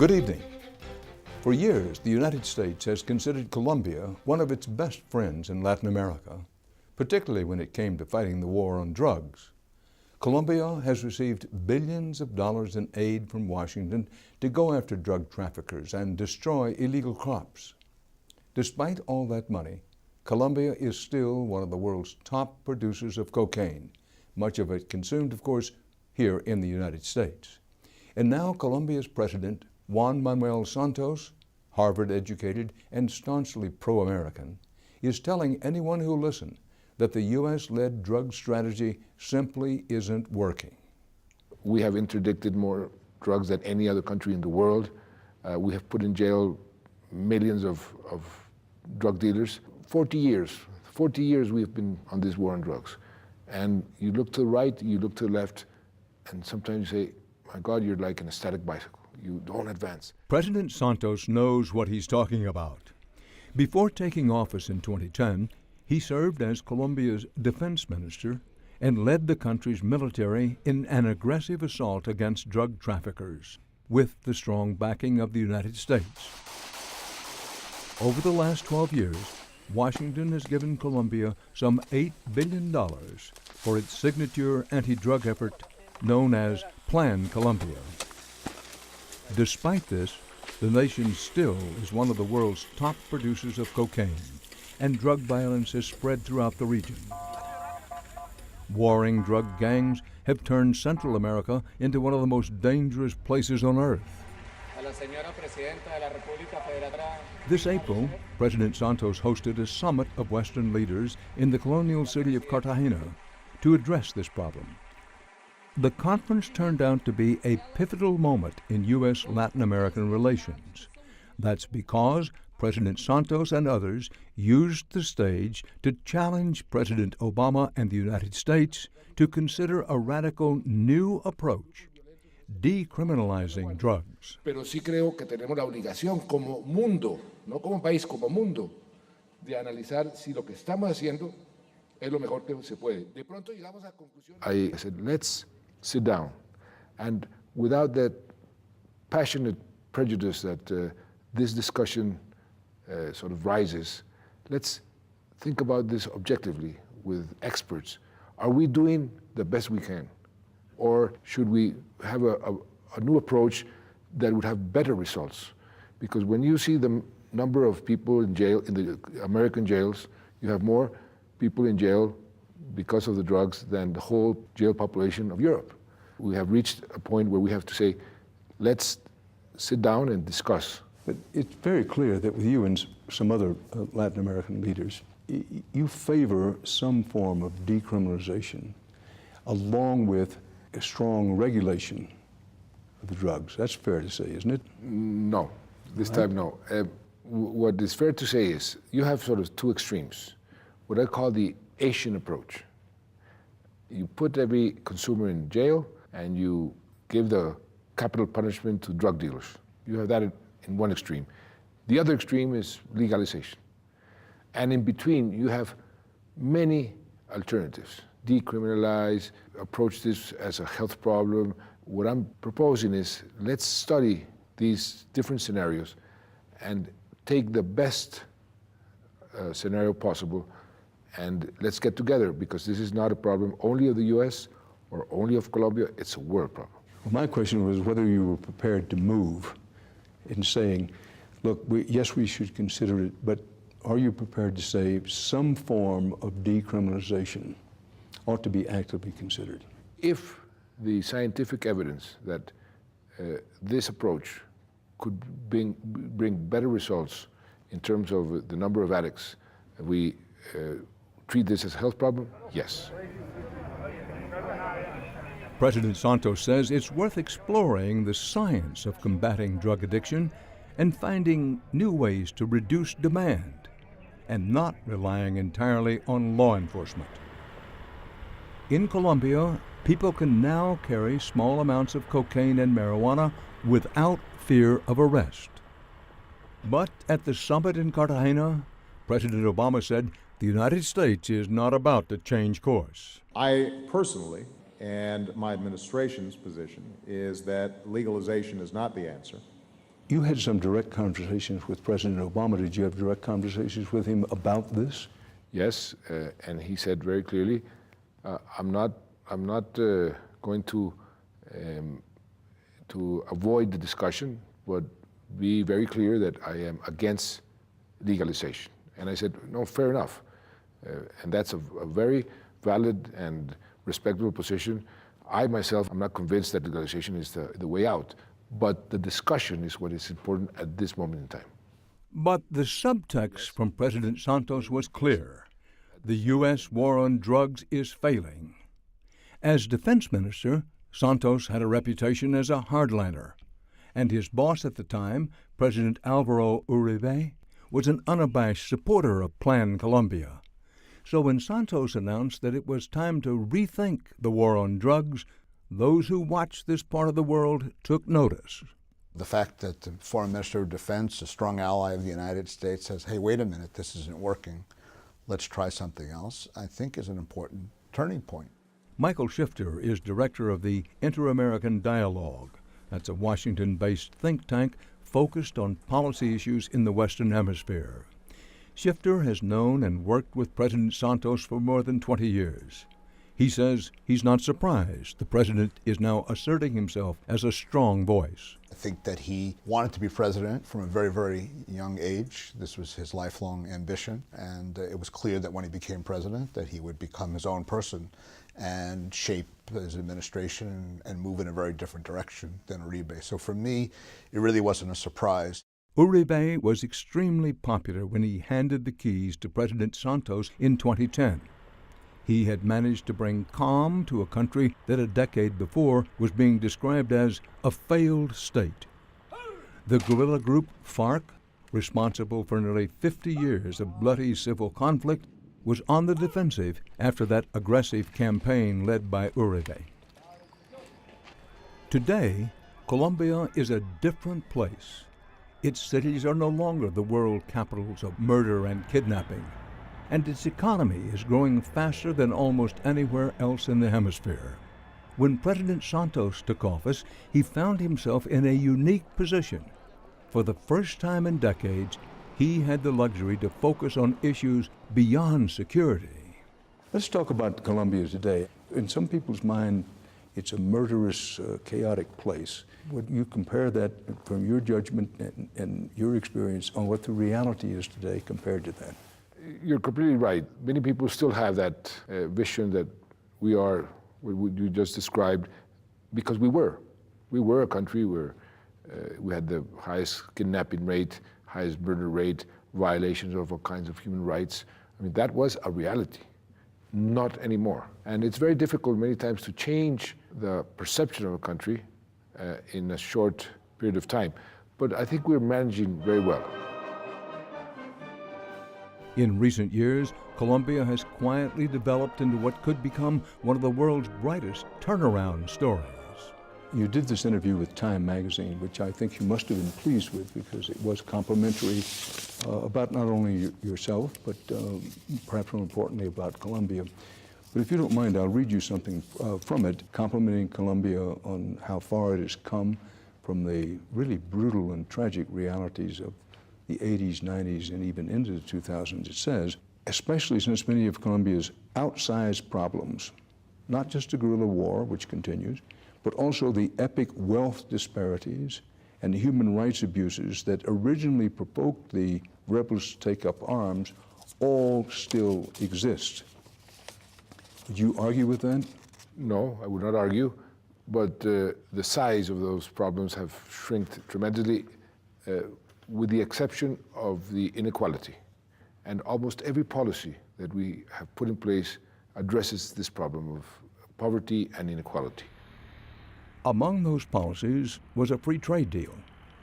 Good evening. For years, the United States has considered Colombia one of its best friends in Latin America, particularly when it came to fighting the war on drugs. Colombia has received billions of dollars in aid from Washington to go after drug traffickers and destroy illegal crops. Despite all that money, Colombia is still one of the world's top producers of cocaine, much of it consumed, of course, here in the United States. And now Colombia's president, Juan Manuel Santos, Harvard-educated and staunchly pro-American, is telling anyone who'll listen that the U.S.-led drug strategy simply isn't working. We have interdicted more drugs than any other country in the world. We have put in jail millions of drug dealers. 40 years we've been on this war on drugs. And you look to the right, you look to the left, and sometimes you say, my God, you're like an a static bicycle. You don't advance. President Santos knows what he's talking about. Before taking office in 2010, he served as Colombia's defense minister and led the country's military in an aggressive assault against drug traffickers, with the strong backing of the United States. Over the last 12 years, Washington has given Colombia some $8 billion for its signature anti-drug effort known as Plan Colombia. Despite this, the nation still is one of the world's top producers of cocaine, and drug violence has spread throughout the region. Warring drug gangs have turned Central America into one of the most dangerous places on earth. This April, President Santos hosted a summit of Western leaders in the colonial city of Cartagena to address this problem. The conference turned out to be a pivotal moment in U.S.-Latin American relations. That's because President Santos and others used the stage to challenge President Obama and the United States to consider a radical new approach, decriminalizing drugs. Pero sí creo que tenemos la obligación como mundo, no como país, como mundo, de analizar si lo que estamos haciendo es lo mejor que se puede. De pronto llegamos a conclusión. I said, let's sit down, and without that passionate prejudice that this discussion sort of rises, let's think about this objectively with experts. Are we doing the best we can? Or should we have a new approach that would have better results? Because when you see the number of people in jail, in the American jails, you have more people in jail because of the drugs than the whole jail population of Europe. We have reached a point where we have to say, let's sit down and discuss. But it's very clear that with you and some other Latin American leaders, you favor some form of decriminalization along with a strong regulation of the drugs. That's fair to say, isn't it? No, this time no. What is fair to say is you have sort of two extremes, what I call the Asian approach. You put every consumer in jail and you give the capital punishment to drug dealers. You have that in one extreme. The other extreme is legalization. And in between, you have many alternatives. Decriminalize, approach this as a health problem. What I'm proposing is let's study these different scenarios and take the best scenario possible, and let's get together, because this is not a problem only of the US or only of Colombia, it's a world problem. Well, my question was whether you were prepared to move in saying, look, yes, we should consider it, but are you prepared to say some form of decriminalization ought to be actively considered? If the scientific evidence that this approach could bring better results in terms of the number of addicts, we treat this as a health problem, yes. President Santos says it's worth exploring the science of combating drug addiction and finding new ways to reduce demand and not relying entirely on law enforcement. In Colombia, people can now carry small amounts of cocaine and marijuana without fear of arrest. But at the summit in Cartagena, President Obama said the United States is not about to change course. I personally, and my administration's position, is that legalization is not the answer. You had some direct conversations with President Obama. Did you have direct conversations with him about this? Yes, and he said very clearly, I'm not going to avoid the discussion, but be very clear that I am against legalization. And I said, no, fair enough. And that's a very valid and respectable position. I myself, I'm not convinced that legalization is the way out, but the discussion is what is important at this moment in time. But the subtext from President Santos was clear. The U.S. war on drugs is failing. As defense minister, Santos had a reputation as a hardliner, and his boss at the time, President Alvaro Uribe, was an unabashed supporter of Plan Colombia. So when Santos announced that it was time to rethink the war on drugs, those who watched this part of the world took notice. The fact that the Foreign Minister of Defense, a strong ally of the United States, says, hey, wait a minute, this isn't working, let's try something else, I think is an important turning point. Michael Shifter is director of the Inter-American Dialogue. That's a Washington-based think tank focused on policy issues in the Western Hemisphere. Shifter has known and worked with President Santos for more than 20 years. He says he's not surprised the president is now asserting himself as a strong voice. I think that he wanted to be president from a very, very young age. This was his lifelong ambition, and it was clear that when he became president that he would become his own person and shape his administration and move in a very different direction than Uribe. So for me, it really wasn't a surprise. Uribe was extremely popular when he handed the keys to President Santos in 2010. He had managed to bring calm to a country that a decade before was being described as a failed state. The guerrilla group FARC, responsible for nearly 50 years of bloody civil conflict, was on the defensive after that aggressive campaign led by Uribe. Today, Colombia is a different place. Its cities are no longer the world capitals of murder and kidnapping, and its economy is growing faster than almost anywhere else in the hemisphere. When President Santos took office, he found himself in a unique position. For the first time in decades, he had the luxury to focus on issues beyond security. Let's talk about Colombia today. In some people's mind, it's a murderous, chaotic place. Would you compare that from your judgment and your experience on what the reality is today compared to that? You're completely right. Many people still have that vision that we are what you just described, because we were. We were a country where we had the highest kidnapping rate, highest murder rate, violations of all kinds of human rights. I mean, that was a reality. Not anymore. And it's very difficult many times to change the perception of a country in a short period of time. But I think we're managing very well. In recent years, Colombia has quietly developed into what could become one of the world's brightest turnaround stories. You did this interview with Time magazine, which I think you must have been pleased with because it was complimentary about not only yourself, but perhaps more importantly about Colombia. But if you don't mind, I'll read you something from it, complimenting Colombia on how far it has come from the really brutal and tragic realities of the 80s, 90s, and even into the 2000s. It says, especially since many of Colombia's outsized problems, not just the guerrilla war, which continues, but also the epic wealth disparities and the human rights abuses that originally provoked the rebels to take up arms, all still exist. Would you argue with that? No, I would not argue, but the size of those problems have shrinked tremendously, with the exception of the inequality. And almost every policy that we have put in place addresses this problem of poverty and inequality. Among those policies was a free trade deal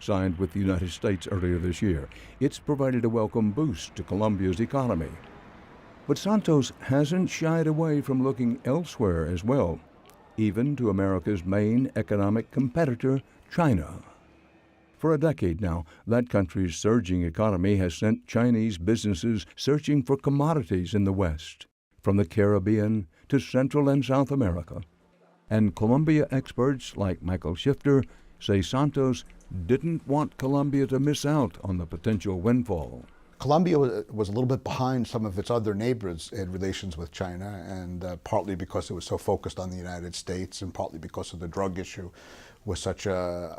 signed with the United States earlier this year. It's provided a welcome boost to Colombia's economy. But Santos hasn't shied away from looking elsewhere as well, even to America's main economic competitor, China. For a decade now, that country's surging economy has sent Chinese businesses searching for commodities in the West, from the Caribbean to Central and South America. And Colombia experts like Michael Shifter say Santos didn't want Colombia to miss out on the potential windfall. Colombia was a little bit behind some of its other neighbors in relations with China, and partly because it was so focused on the United States, and partly because of the drug issue was such an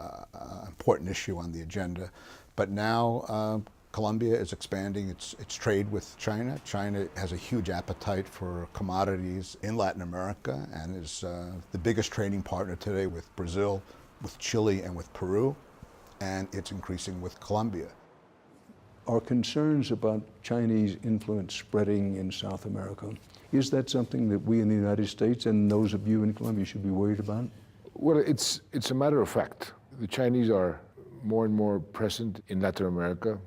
important issue on the agenda. But now Colombia is expanding its trade with China. China has a huge appetite for commodities in Latin America and is the biggest trading partner today with Brazil, with Chile, and with Peru, and it's increasing with Colombia. Are concerns about Chinese influence spreading in South America, is that something that we in the United States and those of you in Colombia should be worried about? Well, it's a matter of fact. The Chinese are more and more present in Latin America.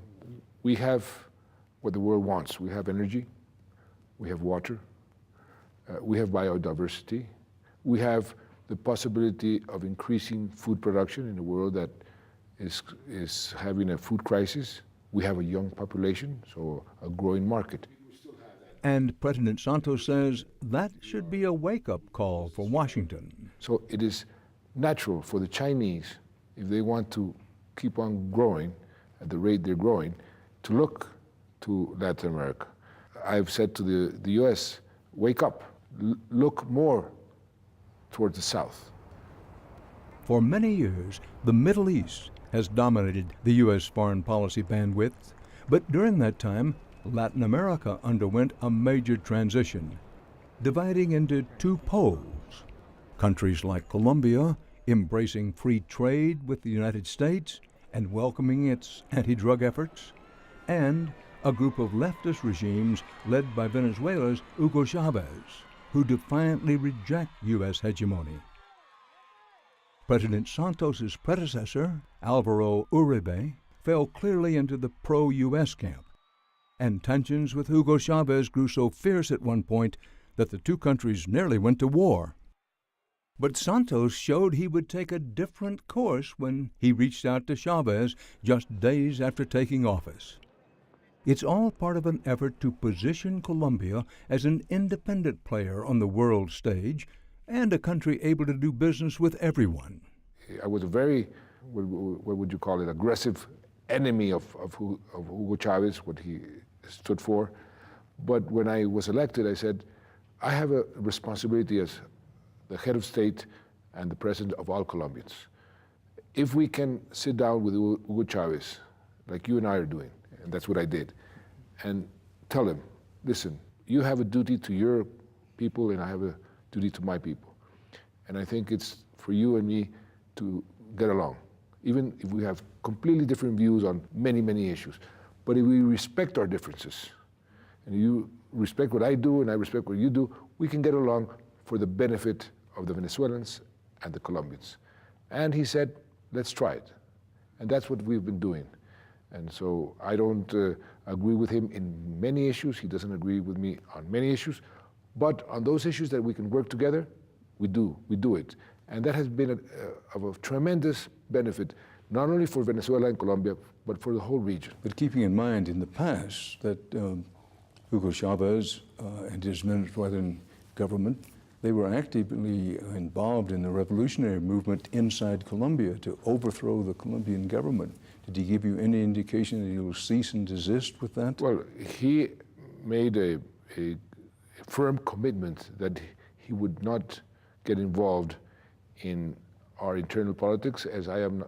We have what the world wants. We have energy, we have water, we have biodiversity, we have the possibility of increasing food production in a world that is having a food crisis. We have a young population, so a growing market. And President Santos says that should be a wake-up call for Washington. So it is natural for the Chinese, if they want to keep on growing at the rate they're growing, to look to Latin America. I've said to the US, wake up, look more towards the South. For many years, the Middle East has dominated the U.S. foreign policy bandwidth, but during that time, Latin America underwent a major transition, dividing into two poles. Countries like Colombia embracing free trade with the United States and welcoming its anti-drug efforts, and a group of leftist regimes led by Venezuela's Hugo Chávez, who defiantly reject U.S. hegemony. President Santos's predecessor, Alvaro Uribe, fell clearly into the pro-U.S. camp, and tensions with Hugo Chávez grew so fierce at one point that the two countries nearly went to war. But Santos showed he would take a different course when he reached out to Chávez just days after taking office. It's all part of an effort to position Colombia as an independent player on the world stage and a country able to do business with everyone. I was a very, what would you call it, aggressive enemy of Hugo Chávez, what he stood for. But when I was elected, I said, I have a responsibility as the head of state and the president of all Colombians. If we can sit down with Hugo Chávez, like you and I are doing, and that's what I did, and tell him, listen, you have a duty to your people and I have a duty to my people. And I think it's for you and me to get along, even if we have completely different views on many, many issues. But if we respect our differences, and you respect what I do and I respect what you do, we can get along for the benefit of the Venezuelans and the Colombians. And he said, let's try it. And that's what we've been doing. And so I don't agree with him in many issues. He doesn't agree with me on many issues. But on those issues that we can work together, we do it. And that has been of a tremendous benefit, not only for Venezuela and Colombia, but for the whole region. But keeping in mind in the past that Hugo Chávez and his Venezuelan government, they were actively involved in the revolutionary movement inside Colombia to overthrow the Colombian government. Did he give you any indication that he will cease and desist with that? Well, he made a firm commitment that he would not get involved in our internal politics, as I am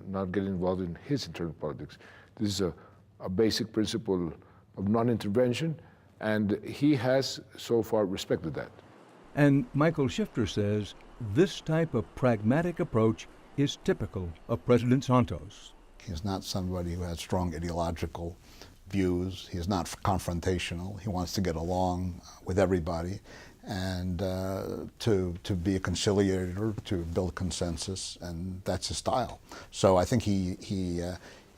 not getting involved in his internal politics. This is a basic principle of non-intervention, and he has so far respected that. And Michael Shifter says this type of pragmatic approach is typical of President Santos. He's not somebody who has strong ideological views. He's not confrontational. He wants to get along with everybody and to be a conciliator, to build consensus, and that's his style. So I think he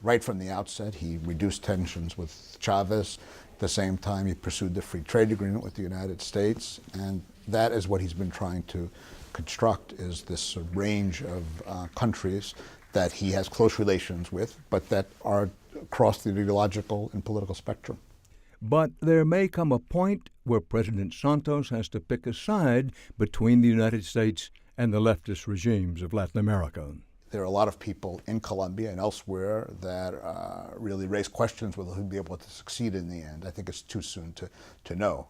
right from the outset, he reduced tensions with Chavez. At the same time, he pursued the free trade agreement with the United States, and that is what he's been trying to construct, is this range of countries that he has close relations with, but that are across the ideological and political spectrum. But there may come a point where President Santos has to pick a side between the United States and the leftist regimes of Latin America. There are a lot of people in Colombia and elsewhere that really raise questions whether he'll be able to succeed in the end. I think it's too soon to know.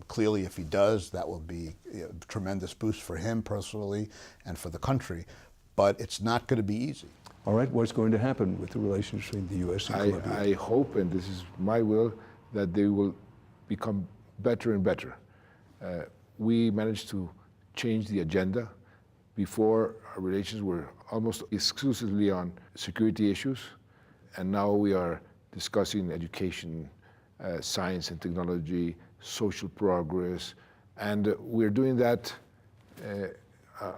Clearly, if he does, that will be a tremendous boost for him personally and for the country. But it's not going to be easy. All right, what's going to happen with the relations between the U.S. and Colombia? I hope, and this is my will, that they will become better and better. We managed to change the agenda. Before, our relations were almost exclusively on security issues, and now we are discussing education, science and technology, social progress, and we're doing that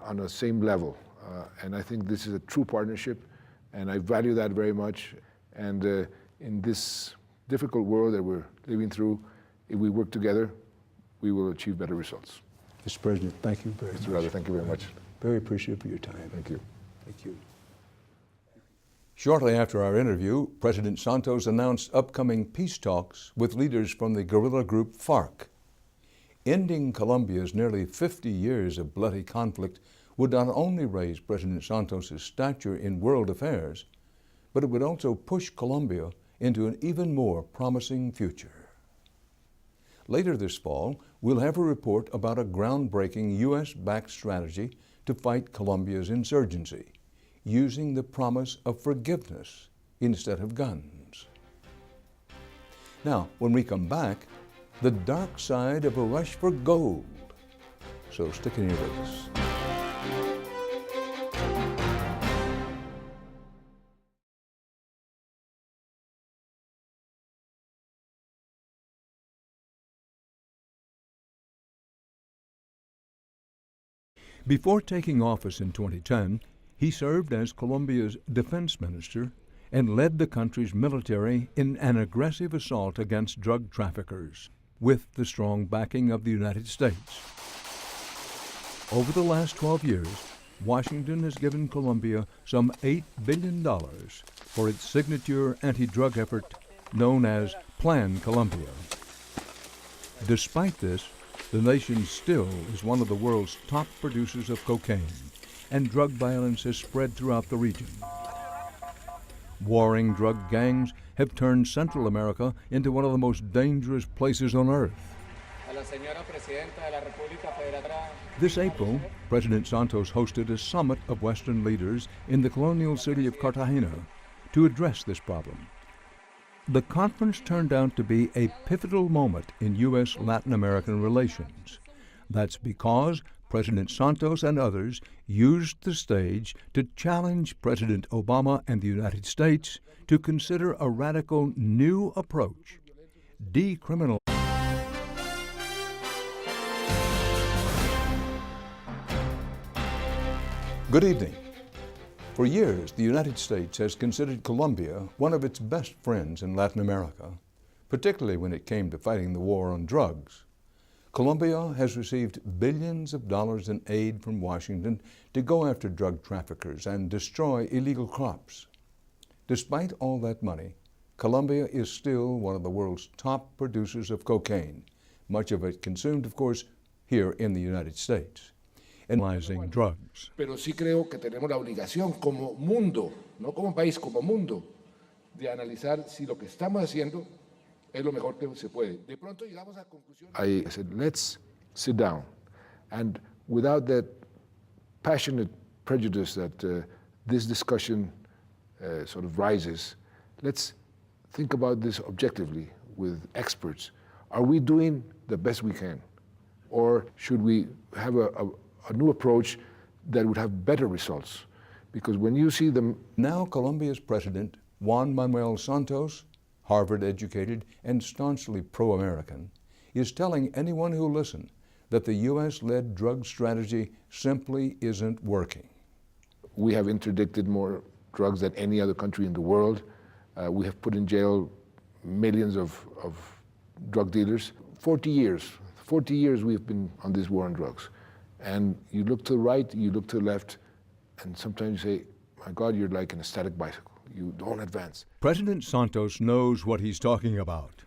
on the same level. And I think this is a true partnership, and I value that very much. And in this difficult world that we're living through, if we work together, we will achieve better results. Mr. President, thank you very much. Mr. Rather, thank you very much. Very appreciative of your time. Thank you. Thank you. Shortly after our interview, President Santos announced upcoming peace talks with leaders from the guerrilla group FARC. Ending Colombia's nearly 50 years of bloody conflict would not only raise President Santos' stature in world affairs, but it would also push Colombia into an even more promising future. Later this fall, we'll have a report about a groundbreaking U.S.-backed strategy to fight Colombia's insurgency, using the promise of forgiveness instead of guns. Now, when we come back, the dark side of a rush for gold. So stick in here with us. Before taking office in 2010, he served as Colombia's defense minister and led the country's military in an aggressive assault against drug traffickers, with the strong backing of the United States. Over the last 12 years, Washington has given Colombia some $8 billion for its signature anti-drug effort known as Plan Colombia. Despite this, the nation still is one of the world's top producers of cocaine, and drug violence has spread throughout the region. Warring drug gangs have turned Central America into one of the most dangerous places on earth. This April, President Santos hosted a summit of Western leaders in the colonial city of Cartagena to address this problem. The conference turned out to be a pivotal moment in U.S.-Latin American relations. That's because President Santos and others used the stage to challenge President Obama and the United States to consider a radical new approach, decriminalizing. Good evening. For years, the United States has considered Colombia one of its best friends in Latin America, particularly when it came to fighting the war on drugs. Colombia has received billions of dollars in aid from Washington to go after drug traffickers and destroy illegal crops. Despite all that money, Colombia is still one of the world's top producers of cocaine, much of it consumed, of course, here in the United States. Analyzing drugs. Pero sí creo que tenemos la obligación como mundo, no como país, como mundo, de analizar si lo que estamos haciendo es lo mejor que se puede. De pronto llegamos a conclusiones. I said, let's sit down, and without that passionate prejudice that this discussion sort of rises, let's think about this objectively with experts. Are we doing the best we can, or should we have a new approach that would have better results? Because when you see them... Now Colombia's president, Juan Manuel Santos, Harvard-educated and staunchly pro-American, is telling anyone who'll listen that the U.S.-led drug strategy simply isn't working. We have interdicted more drugs than any other country in the world. We have put in jail millions of drug dealers. 40 years we've been on this war on drugs. And you look to the right, you look to the left, and sometimes you say, my God, you're like an static bicycle. You don't advance. President Santos knows what he's talking about.